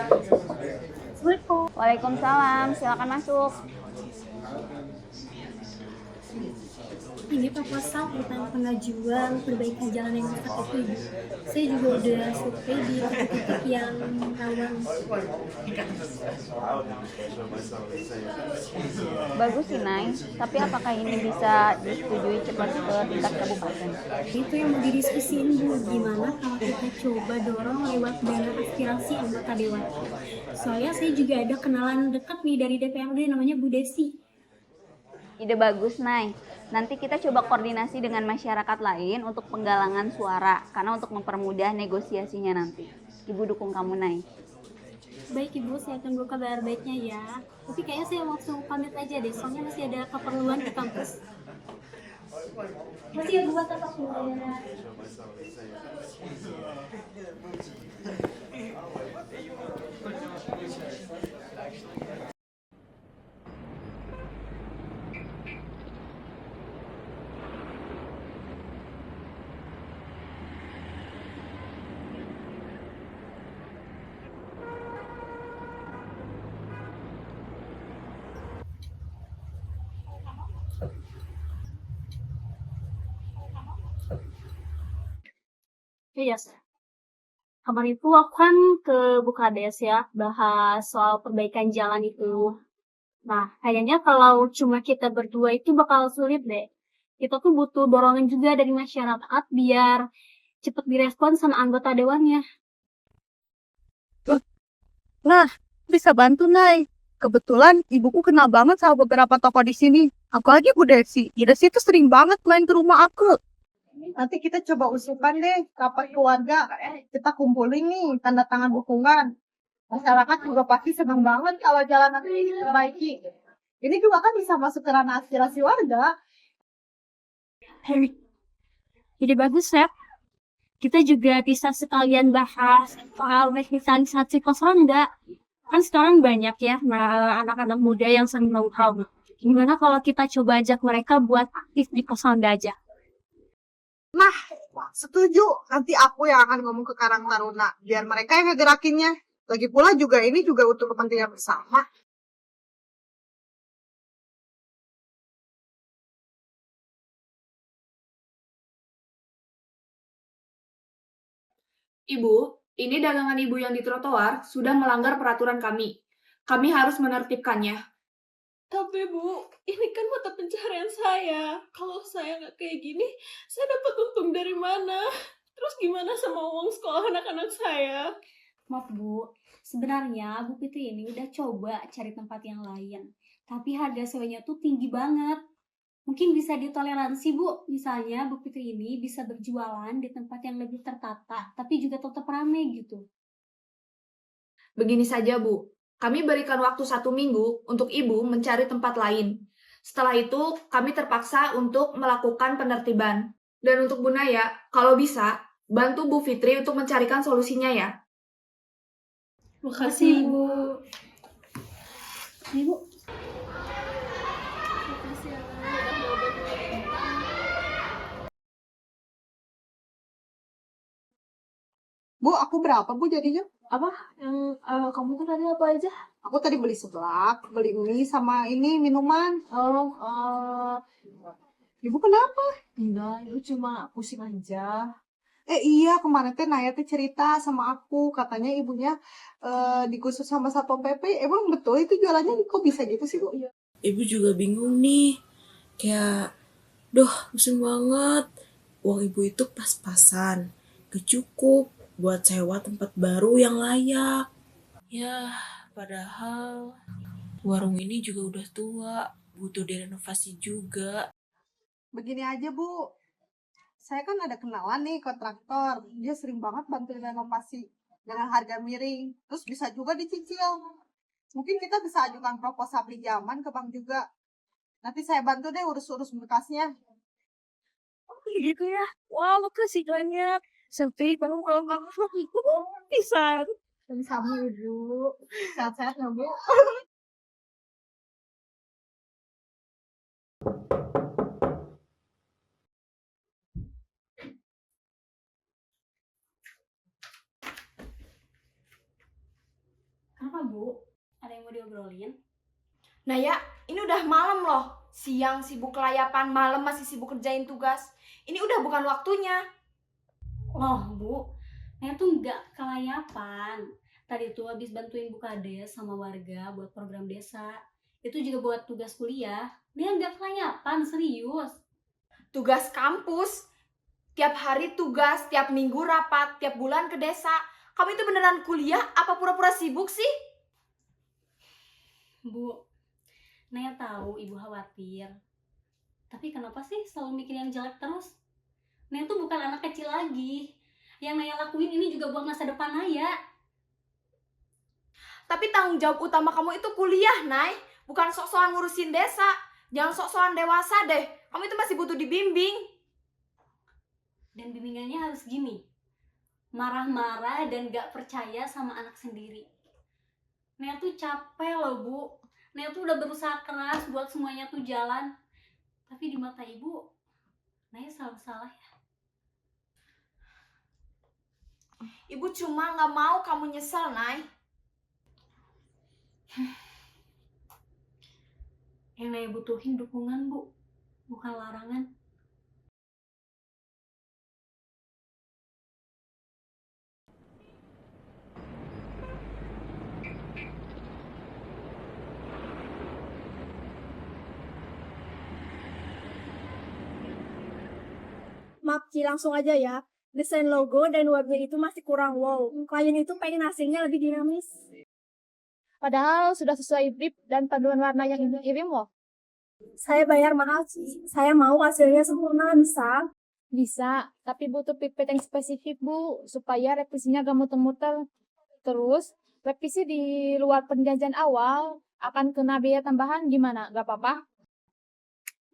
Assalamualaikum. Waalaikumsalam, silakan masuk. Ini proposal tentang pengajuan perbaikan jalan yang rusak itu, Ibu. Saya juga udah survei di titik-titik yang rawan. Bagus sih, Nay. Tapi apakah ini bisa disetujui cepat ke tingkat kabupaten? Itu yang mau didiskusiin, Bu. Gimana kalau kita coba dorong lewat dana aspirasi anggota dewan? Soalnya saya juga ada kenalan dekat nih dari DPRD namanya Bu Desi. Ide bagus, Nay. Nanti kita coba koordinasi dengan masyarakat lain untuk penggalangan suara, karena untuk mempermudah negosiasinya nanti. Ibu dukung kamu, Nay. Baik Ibu, saya akan buka kabar baiknya ya. Tapi kayaknya saya langsung pamit aja deh, soalnya masih ada keperluan di kampus. Masih ya Bu atas waktunya. Yes. Kemarin itu aku kan ke Bukades ya, bahas soal perbaikan jalan itu. Nah, kayaknya kalau cuma kita berdua itu bakal sulit deh. Kita tuh butuh dorongan juga dari masyarakat biar cepet direspon sama anggota dewannya. Nah, bisa bantu, Nay. Kebetulan ibuku kenal banget sama beberapa tokoh di sini. Apalagi Bu Desi. Bu Desi tuh sering banget main ke rumah aku. Nanti kita coba usulkan deh rapat keluarga. Kita kumpulin nih tanda tangan dukungan. Masyarakat juga pasti senang banget kalau jalan nanti diperbaiki. Ini juga kan bisa masuk ke ranah aspirasi warga. Hei, jadi bagus ya. Kita juga bisa sekalian bahas soal revitalisasi pos ronda. Kan sekarang banyak ya anak-anak muda yang sering nongkrong. Gimana kalau kita coba ajak mereka buat aktif di pos ronda aja? Setuju. Nanti aku yang akan ngomong ke Karang Taruna. Biar mereka yang ngegerakinnya. Lagi pula juga ini juga untuk kepentingan bersama. Ibu, ini dagangan ibu yang di trotoar sudah melanggar peraturan kami. Kami harus menertibkannya. Tapi Bu, ini kan mata pencaharian saya. Kalau saya nggak kayak gini, saya dapat untung dari mana? Terus gimana sama uang sekolah anak-anak saya? Maaf Bu, sebenarnya Bu Fitri ini udah coba cari tempat yang lain. Tapi harga sewanya tuh tinggi banget. Mungkin bisa ditoleransi Bu, misalnya Bu Fitri ini bisa berjualan di tempat yang lebih tertata, tapi juga tetap ramai gitu. Begini saja, Bu. Kami berikan waktu 1 minggu untuk ibu mencari tempat lain. Setelah itu, kami terpaksa untuk melakukan penertiban. Dan untuk Bu Naya, kalau bisa, bantu Bu Fitri untuk mencarikan solusinya ya. Makasih Bu. Ini Bu. Makasih ya, udah mau bantuin. Bu, aku berapa Bu jadinya? Apa? Yang kamu tuh tadi apa aja? Aku tadi beli seblak, beli mie sama ini minuman. Ibu kenapa? Enggak, itu cuma pusing aja. Iya, kemarin teh Naya teh cerita sama aku, katanya ibunya digusur sama Satpol PP. Emang betul itu jualannya kok bisa gitu sih, Bu? Ibu juga bingung nih, kayak, duh pusing banget. Uang ibu itu pas-pasan, gak cukup buat sewa tempat baru yang layak. Ya, padahal warung ini juga udah tua, butuh direnovasi juga. Begini aja, Bu. Saya kan ada kenalan nih kontraktor. Dia sering banget bantuin renovasi dengan harga miring. Terus bisa juga dicicil. Mungkin kita bisa ajukan proposal pinjaman ke bank juga. Nanti saya bantu deh urus-urus berkasnya. Gitu ya. Wow, makasih banyak. Sampai baru bisa. Sama Ibu. Sehat-sehat ya, Bu. Kenapa, Bu? Ada yang mau diobrolin? Nah ya, ini udah malam loh. Siang sibuk kelayapan, malam masih sibuk kerjain tugas. Ini udah bukan waktunya. Loh, Bu. Naya tuh nggak kelayapan. Tadi tuh habis bantuin Bu Kades sama warga buat program desa. Itu juga buat tugas kuliah. Naya nggak kelayapan, serius. Tugas kampus. Tiap hari tugas, tiap minggu rapat, tiap bulan ke desa. Kamu itu beneran kuliah apa pura-pura sibuk sih? Bu, Naya tahu Ibu khawatir. Tapi kenapa sih selalu mikir yang jelek terus? Naya tuh bukan anak kecil lagi. Yang Naya lakuin ini juga buat masa depan Naya. Tapi tanggung jawab utama kamu itu kuliah, Nay. Bukan sok-sokan ngurusin desa. Jangan sok-sokan dewasa deh. Kamu itu masih butuh dibimbing. Dan bimbingannya harus gini. Marah-marah dan gak percaya sama anak sendiri. Naya tuh capek loh, Bu. Naya tuh udah berusaha keras buat semuanya tuh jalan. Tapi di mata Ibu, Naya selalu salah ya. Ibu cuma nggak mau kamu nyesel, Nay. Yang Naya butuhin dukungan, Bu. Bukan larangan. Maaf Ci, langsung aja ya. Desain logo dan webnya itu masih kurang wow. Klien itu pengen hasilnya lebih dinamis. Padahal sudah sesuai brief dan panduan warna yang Ibu kirim loh. Saya bayar mahal Ci. Saya mau hasilnya sempurna, bisa? Bisa, tapi butuh pipet yang spesifik, Bu, supaya revisinya gak muter-muter. Terus, revisi di luar perjanjian awal akan kena biaya tambahan gimana? Gak apa-apa?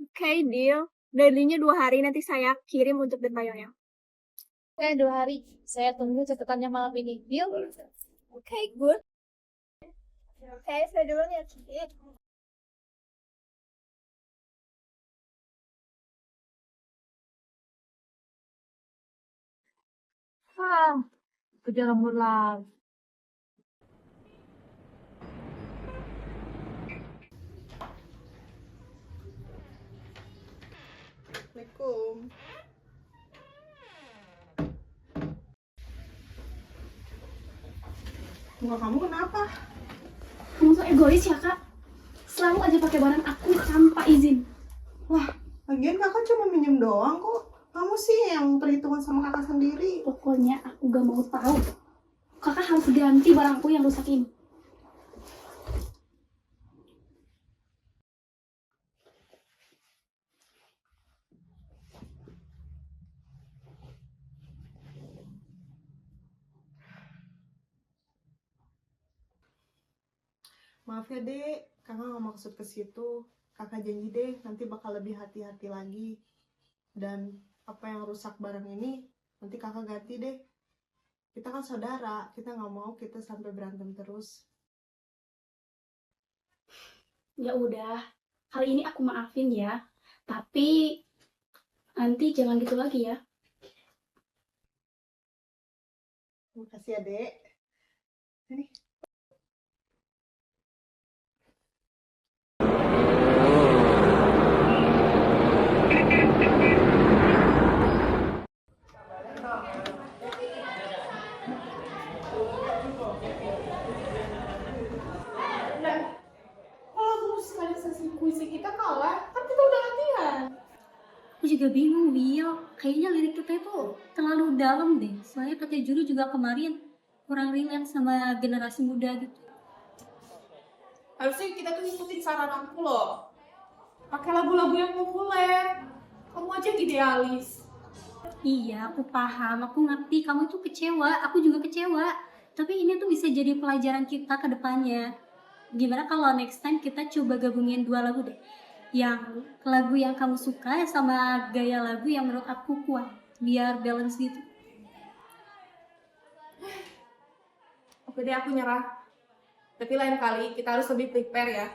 Oke, deal. Deadline-nya 2 hari, nanti saya kirim untuk detailnya. Oke, 2 hari. Saya tunggu catatannya malam ini. Deal? Oke, good. Oke, saya duluan ya Ci. Kerja lembur lagi. Assalamualaikum. Muka kamu kenapa? Kamu tuh egois ya, Kak? Selalu aja pakai barang aku tanpa izin. Lagian kakak cuma minjem doang kok. Kamu sih yang perhitungan sama kakak sendiri. Pokoknya aku gak mau tahu. Kakak harus ganti barangku yang rusak ini. Maaf ya dek, kakak nggak maksud ke situ. Kakak janji deh nanti bakal lebih hati-hati lagi. Dan apa yang rusak barang ini nanti kakak ganti deh. Kita kan saudara, kita nggak mau kita sampai berantem terus. Ya udah, kali ini aku maafin ya. Tapi nanti jangan gitu lagi ya. Makasih ya dek. Ini. Aku juga bingung, Will. Kayaknya lirik kita itu terlalu dalam deh. Soalnya kata juri juga kemarin kurang relate sama generasi muda gitu. Harusnya kita tuh ngikutin saran aku loh. Pakai lagu-lagu yang populer. Kamu aja idealis. Iya, aku paham. Aku ngerti. Kamu itu kecewa. Aku juga kecewa. Tapi ini tuh bisa jadi pelajaran kita ke depannya. Gimana kalau next time kita coba gabungin 2 lagu deh. Yang lagu yang kamu suka sama gaya lagu yang menurut aku kuat. Biar balance gitu. Oke deh, aku nyerah. Tapi lain kali kita harus lebih prepare ya.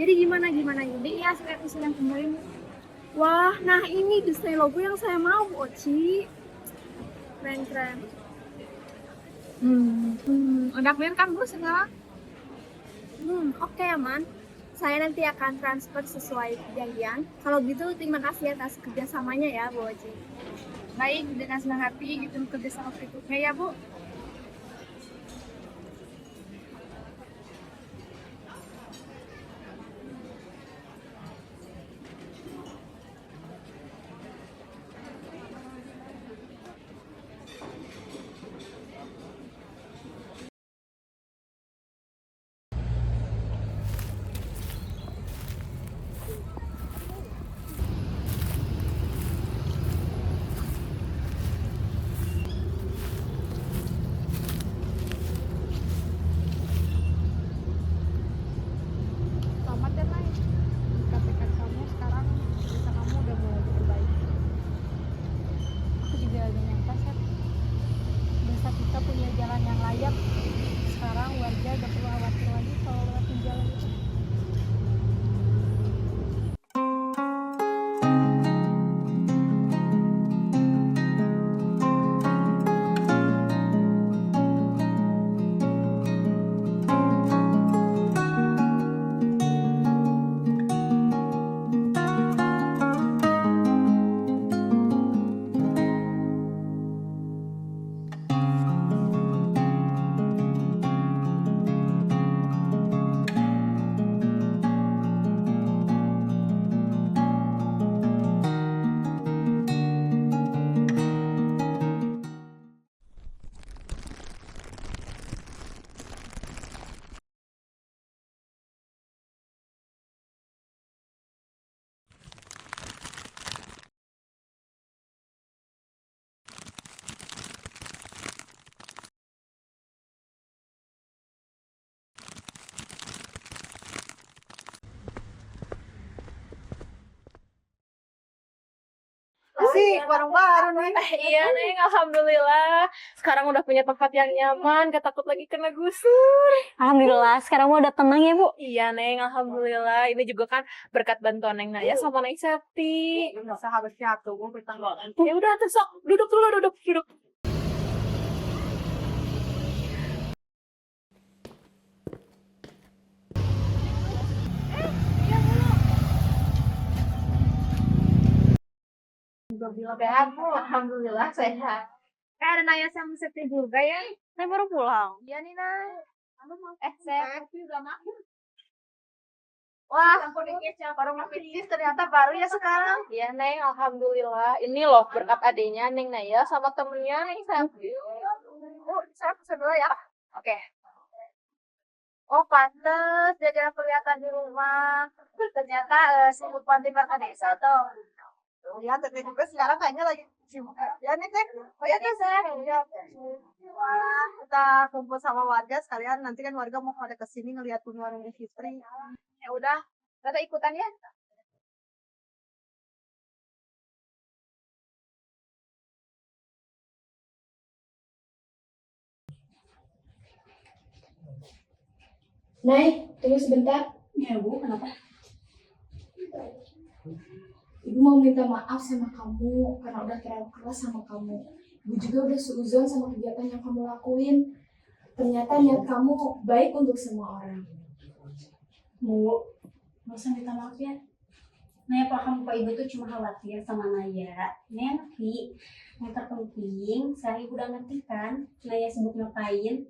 Jadi gimana ini ya revisi yang kemarin? Wah, nah ini desain logo yang saya mau, Oci. Keren. Udah clear kan Bu sekarang? Oke aman. Saya nanti akan transfer sesuai perjanjian. Kalau gitu terima kasih atas kerjasamanya ya, Bu Oci. Baik, dengan senang hati gitu kerja sama berikutnya ya Bu. Selamat ya Nay. KPK kamu sekarang bisa kamu udah mulai berbaik. Aku juga gak nyangka Seth. Desa kita punya jalan yang layak. Sekarang warga gak perlu khawatir lagi kalau lewatin jalan itu. Asik, warung baru nih. Iya Neng, alhamdulillah. Sekarang udah punya tempat yang nyaman, gak takut lagi kena gusur. Alhamdulillah, sekarang mah udah tenang ya, Bu. Iya Neng, alhamdulillah. Ini juga kan berkat bantuan Neng Naya sama Neng Septi. Seharusnya tuh gue bertanggungan. Ya udah, terus sok duduk dulu, duduk. Sehat, Bu. Alhamdulillah sehat. Ada Naya sama Septi juga ya? Saya baru pulang. Iya nih, Nay. Septi udah makan. Wah, warung Picis ternyata baru ya sekarang. Iya, Neng. Alhamdulillah. Ini loh berkat adenya Neng Naya sama temennya Neng Septi. Saya pesen dulu ya. Oke. Oh, pantes jadi kelihatan di rumah. Ternyata sibuk panti makan desa tuh. Lihat Teteh juga sekarang kayaknya lagi sibuk. Ya nih Teh. Oh ya Teh, ya. Wah, kita kumpul sama warga sekalian. Nanti kan warga mau pada kesini ngeliat punya warung Fitri. Ya udah, kita ikutan ya. Nay, tunggu sebentar. Ya, Bu, kenapa? Ibu mau minta maaf sama kamu karena udah terlalu keras sama kamu. Ibu juga udah seuzon sama kegiatan yang kamu lakuin. Ternyata niat kamu baik untuk semua orang. Bu, nggak usah minta maaf ya. Naya paham kok Ibu tuh cuma khawatir sama Naya. Naya ngerti. Yang terpenting, sekarang Ibu udah ngerti kan Naya sibuk ngapain.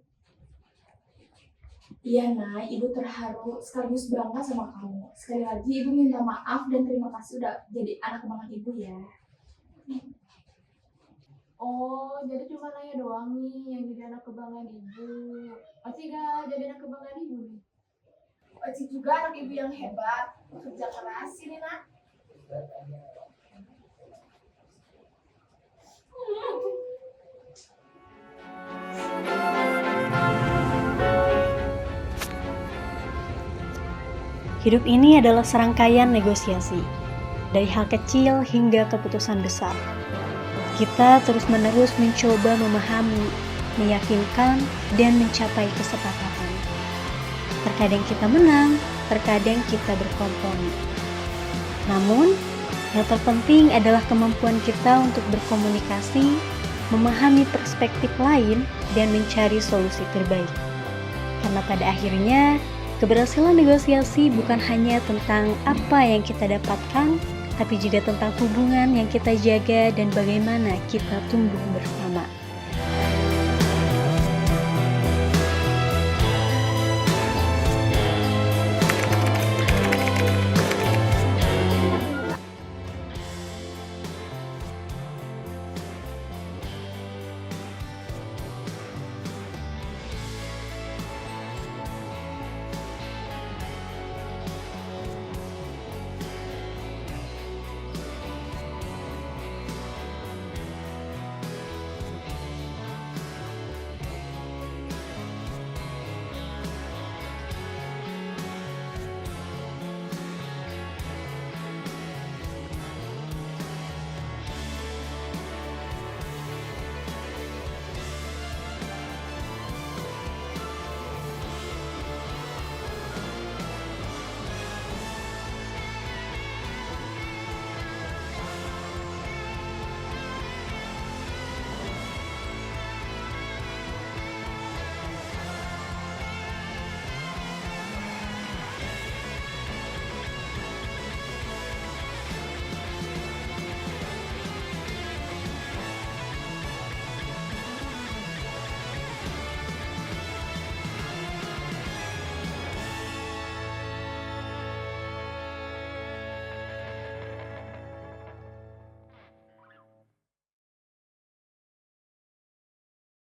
Iya, Nay, Ibu terharu sekaligus bangga sama kamu. Sekali lagi Ibu minta maaf dan terima kasih udah jadi anak kebanggaan Ibu ya. Oh, jadi cuma Naya doang nih yang jadi anak kebanggaan Ibu. Oci gak jadi anak kebanggaan Ibu nih? Oci juga anak Ibu yang hebat, kerja keras ini, Nak. Hidup ini adalah serangkaian negosiasi, dari hal kecil hingga keputusan besar. Kita terus-menerus mencoba memahami, meyakinkan, dan mencapai kesepakatan. Terkadang kita menang, terkadang kita berkompromi. Namun, yang terpenting adalah kemampuan kita untuk berkomunikasi, memahami perspektif lain, dan mencari solusi terbaik. Karena pada akhirnya, keberhasilan negosiasi bukan hanya tentang apa yang kita dapatkan, tapi juga tentang hubungan yang kita jaga dan bagaimana kita tumbuh bersama.